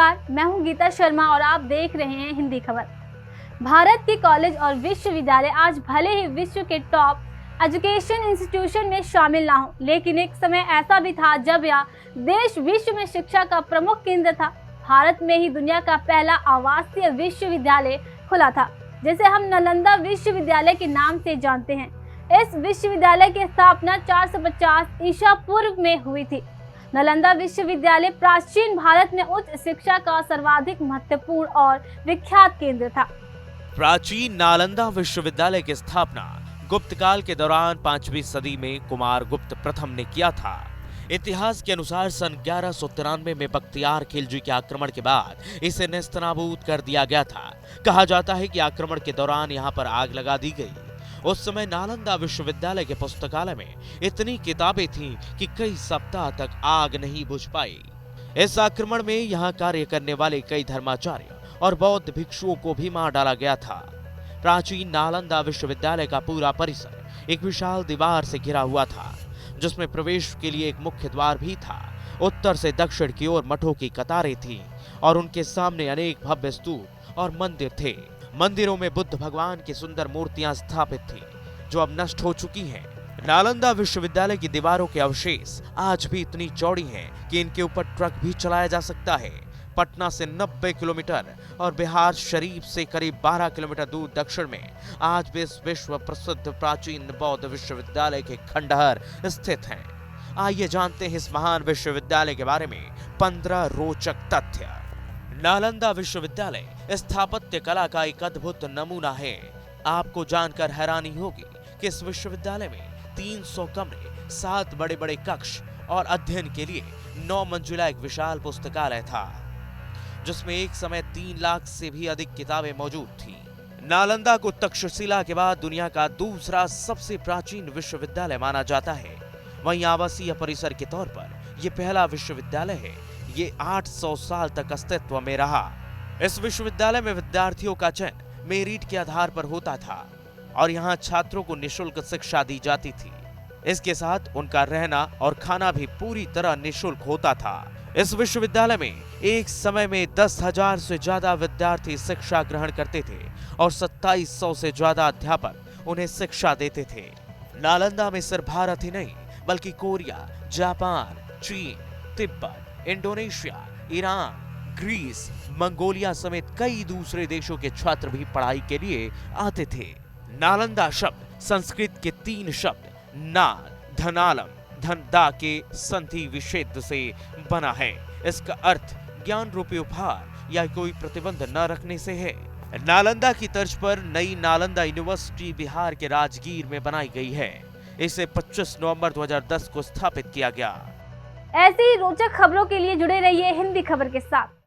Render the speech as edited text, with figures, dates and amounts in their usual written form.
नमस्कार, मैं हूं गीता शर्मा और आप देख रहे हैं हिंदी खबर। भारत के कॉलेज और विश्वविद्यालय आज भले ही विश्व के टॉप एजुकेशन इंस्टीट्यूशन में शामिल ना हो, लेकिन एक समय ऐसा भी था जब यह देश विश्व में शिक्षा का प्रमुख केंद्र था। भारत में ही दुनिया का पहला आवासीय विश्वविद्यालय खुला था, जिसे हम नालंदा विश्वविद्यालय के नाम से जानते हैं। इस विश्वविद्यालय की स्थापना 450 ईसा पूर्व में हुई थी। नालंदा विश्वविद्यालय प्राचीन भारत में उच्च शिक्षा का सर्वाधिक महत्वपूर्ण और विख्यात केंद्र था। प्राचीन नालंदा विश्वविद्यालय की स्थापना गुप्त काल के दौरान 5वीं सदी में कुमार गुप्त प्रथम ने किया था। इतिहास के अनुसार सन 1193 में बख्तियार खिलजी के आक्रमण के बाद इसे नेस्तनाबूद कर दिया गया था। कहा जाता है कि आक्रमण के दौरान यहाँ पर आग लगा दी गई। उस समय नालंदा विश्वविद्यालय के पुस्तकालय में इतनी किताबें थीं कि कई सप्ताह तक आग नहीं बुझ पाई। इस आक्रमण में यहाँ कार्य करने वाले कई धर्माचार्य और बौद्ध भिक्षुओं को भी मार डाला गया था। प्राचीन नालंदा विश्वविद्यालय का पूरा परिसर एक विशाल दीवार से घिरा हुआ था, जिसमें प्रवेश के लिए एक मुख्य द्वार भी था। उत्तर से दक्षिण की ओर मठों की कतारें थीं और उनके सामने अनेक भव्य स्तूप और मंदिर थे। मंदिरों में बुद्ध भगवान की सुंदर मूर्तियां स्थापित थीं, जो अब नष्ट हो चुकी हैं। नालंदा विश्वविद्यालय की दीवारों के अवशेष आज भी इतनी चौड़ी हैं कि इनके ऊपर ट्रक भी चलाया जा सकता है। पटना से 90 किलोमीटर और बिहार शरीफ से करीब 12 किलोमीटर दूर दक्षिण में आज भी इस विश्व प्रसिद्ध प्राचीन बौद्ध विश्वविद्यालय के खंडहर स्थित हैं। आइए जानते हैं इस महान विश्वविद्यालय के बारे में 15 रोचक तथ्य। नालंदा विश्वविद्यालय स्थापत्य कला का एक अद्भुत नमूना है। आपको जानकर हैरानी होगी कि इस विश्वविद्यालय में 300 कमरे, 7 बड़े बड़े कक्ष और अध्ययन के लिए 9 मंजिला एक विशाल पुस्तकालय था, जिसमें एक समय 3 लाख से भी अधिक किताबें मौजूद थीं। नालंदा को तक्षशिला के बाद दुनिया का दूसरा सबसे प्राचीन विश्वविद्यालय माना जाता है। वहीं आवासीय परिसर के तौर पर यह पहला विश्वविद्यालय है। ये 800 साल तक अस्तित्व में रहा। इस विश्वविद्यालय में विद्यार्थियों का चयन मेरिट के आधार पर होता था और यहाँ छात्रों को निःशुल्क शिक्षा दी जाती थी। इसके साथ उनका रहना और खाना भी पूरी तरह निःशुल्क होता था। इस विश्वविद्यालय में एक समय में 10,000 से ज्यादा विद्यार्थी शिक्षा ग्रहण करते थे और 2700 से ज्यादा अध्यापक उन्हें शिक्षा देते थे। नालंदा में सिर्फ भारत ही नहीं, बल्कि कोरिया, जापान, चीन, तिब्बत, इंडोनेशिया, ईरान, ग्रीस, मंगोलिया समेत कई दूसरे देशों के छात्र भी पढ़ाई के लिए आते थे। नालंदा शब्द संस्कृत के 3 शब्द नाल, धनालम, धनदा के संधि विच्छेद से बना है। इसका अर्थ ज्ञान रूपी उपहार या कोई प्रतिबंध न रखने से है। नालंदा की तर्ज पर नई नालंदा यूनिवर्सिटी बिहार के राजगीर में बनाई गई है। इसे 25 नवंबर 2010 को स्थापित किया गया। ऐसी ही रोचक खबरों के लिए जुड़े रहिए हिंदी खबर के साथ।